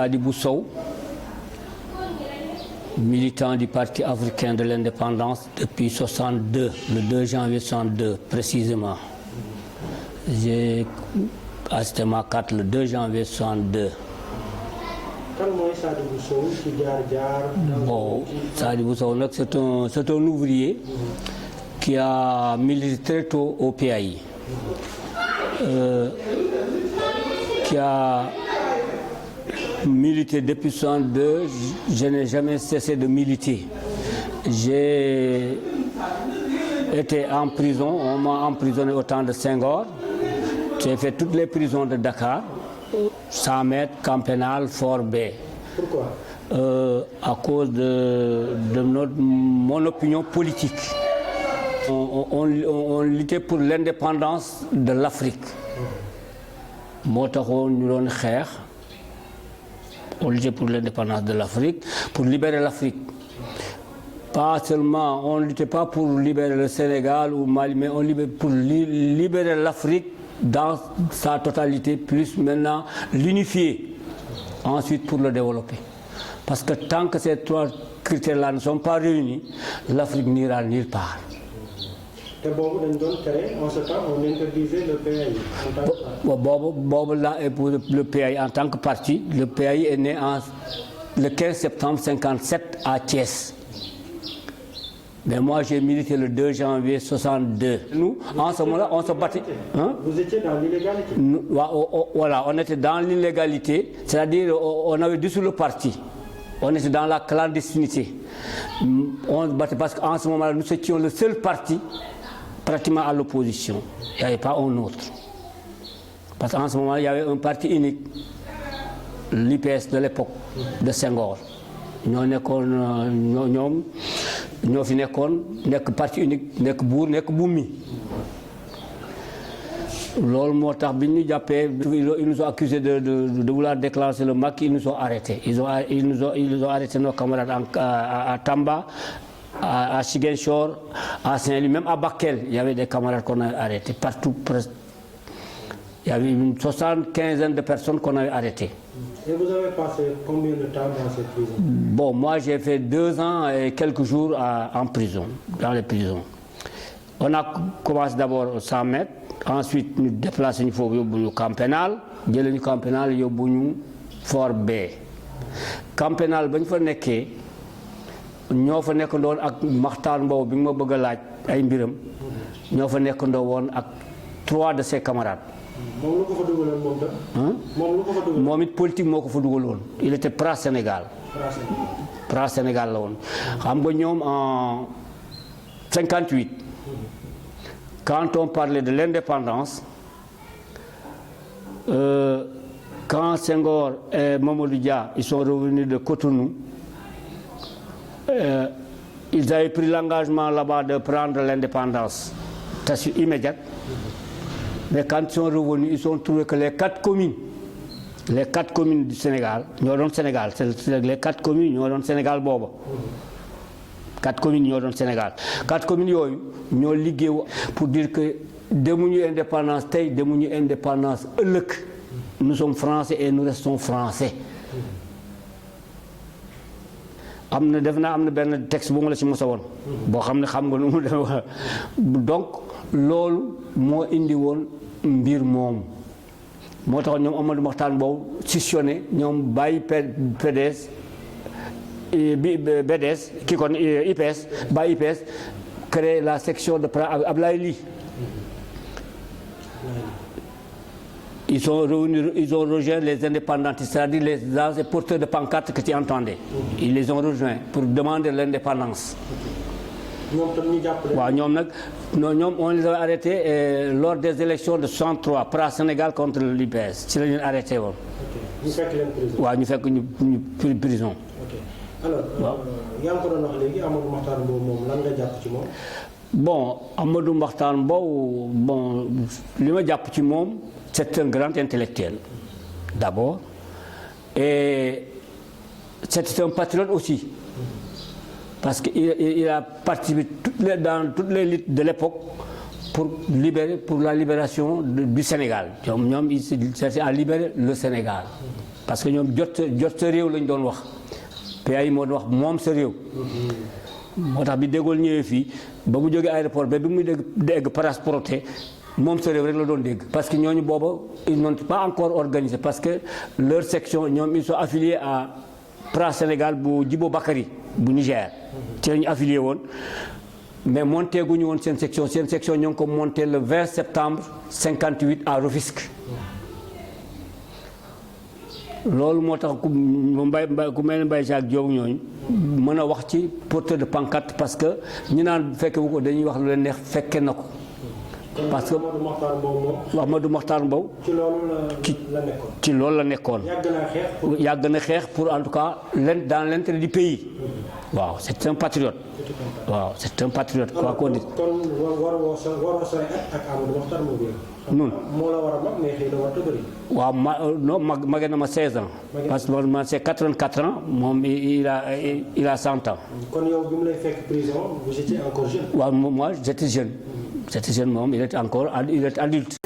Sadibou Sow, militant du Parti africain de l'indépendance depuis 62, le 2 janvier 62 précisément. J'ai assisté ma carte le 2 janvier 62. Bon, Sadibou Sow, c'est un ouvrier qui a milité très tôt au PAI, qui a milité depuis 1962. Je n'ai jamais cessé de militer. J'ai été en prison, on m'a emprisonné au temps de Senghor. J'ai fait toutes les prisons de Dakar, 100 mètres, camp pénal, Fort B. Pourquoi? À cause de mon opinion politique. On luttait pour l'indépendance de l'Afrique. Moo taxoon ñu doon xeex. On luttait pour l'indépendance de l'Afrique, pour libérer l'Afrique. Pas seulement, on ne luttait pas pour libérer le Sénégal ou Mali, mais on luttait pour libérer l'Afrique dans sa totalité, plus maintenant l'unifier, ensuite pour le développer. Parce que tant que ces trois critères-là ne sont pas réunis, l'Afrique n'ira nulle part. Et en ce temps, on interdisait le PAI le PAI en tant que parti. Le PAI est né le 15 septembre 1957 à Thiès. Mais moi, j'ai milité le 2 janvier 1962. Nous, en ce moment-là, on se battait. Hein? Vous étiez dans l'illégalité? Voilà, on était dans l'illégalité, c'est-à-dire on avait dissous le parti. On était dans la clandestinité. On se battait parce qu'en ce moment-là, nous étions le seul parti pratiquement à l'opposition. Il n'y avait pas un autre. Parce qu'en ce moment, il y avait un parti unique, l'IPS de l'époque de Senghor. Nous fi nekkoon nekk parti unique nekk buur nekk bumi. Loolu moo tax bi ñu jàppee ils nous ont accusés de vouloir déclencher le Macky. Ils nous ont arrêtés. Ils ont arrêté nos camarades à Tamba, à Ziguinchor, à Saint-Louis, même à Bakel. Il y avait des camarades qu'on a arrêtés partout. Il y avait une 75aine de personnes qu'on avait arrêtées. Et vous avez passé combien de temps dans cette prison? Bon, moi j'ai fait 2 ans et quelques jours en prison, dans les prisons. On a commencé d'abord au 100 mètres, ensuite nous déplacé ñu foofu yóbbu ñu camp pénal, jëlee ñu camp pénal yóbbu ñu Fort B. Camp pénal ba ñu fa nekkee ñoo fa nekkandoon ak Makhtar Mbow bi nga ma bëgg a laaj ay mbiram ñoo fa nekkandoo woon ak 3 de ses camarades. Moom lu ko fa dugaloon moom tam? Moom lu ko fa dugaloon? Moom it politique moo ko fa dugaloon. Il était pra-Sénégal. Pra-Sénégal la woon. Xam nga ñoom en 58. Quand on parlait de l'indépendance, quand Senghor et Mamadou Dia ils sont revenus de Cotonou, ils avaient pris l'engagement là-bas de prendre l'indépendance immédiate. Mais quand ils sont revenus, ils ont trouvé que les 4 communes du Sénégal, ñoo doon Sénégal, c'est les 4 communes ñoo doon Sénégal booba. 4 communes ñoo doon Sénégal. 4 communes yooyu ñoo liggéey pour dire que demuñu indépendance tey demuñu indépendance ëllëg. Nous sommes français et nous restons français. Def naa am na benn texte bu ma la ci mos a woon boo xam ne xam nga lu mu demee donc loolu moo indi woon mbir moom moo tax ñoom Amadou Mahtar Mbow scissionné ñoom bàyyi PDS BDS kii kon IPS bàyyi IPS créé la section de Ablaye Ly. Ils ont rejoint les indépendantistes, c'est-à-dire les porteurs de pancartes que tu entendais. Ils les ont rejoints pour demander l'indépendance. On les a arrêtés lors des élections de 63, pra-Sénégal contre l'IPS. C'est là qu'ils ont arrêté. Ñu fekk leen prison. waaw ñu fekk ñu prison. Alors, yaa ngi ko doon wax léegi Amadou Mahtar Mbow moom lan nga jàpp ci moom. Bon, Amadou Mahtar Mbow, bon, li ma jàpp ci moom, c'est un grand intellectuel, d'abord, et c'est un patriote aussi, parce qu'il a participé dans toutes les luttes de l'époque pour la libération du Sénégal. Il cherchait à libérer le Sénégal. parce que ñoom jot sa réew lañ doon wax PA yi moo doon wax moom sa réew. moo tax bi De Gaulle ñëwee fii ba mu jógee aéroport ba bi muy dégg Paras Protet moom sa réew rek la doon dégg parce que ñooñu booba ils n'ont pas encore organisé parce que leur section ñoom ils sont affiliés à PRA Sénégal bu Djibo Bakary bu Niger. ci la ñu affilié woon mais monté guñu woon seen section ñoo ngi ko monté le 20 septembre 58 à Rufisque. loolu moo tax ku mel ne Mbaye Jacques Diop ñooñu mën a wax ci porteur de pancarte parce que ñu naan fekke wu ko dañuy wax lu leen neex fekke na ko. parce que Amadou Mokhtar Mbow ci loolu la nekkoon. yàgg na xeex pour en tout cas dans l'intérêt du pays. waaw c'est un patriote. waaw c'est un patriote quoi qu'on dise. kon waroo sori ak Amadou Mokhtar Mbow. nun moo la war a mag mais xëy na warut a bëri. waaw non magee na ma 16 ans. parce que loolu man c'est 84 ans moom il a 100 ans. kon yow bi mu lay fekk prison vous étiez encore jeune. waaw moi j'étais jeune. Moom il est adulte.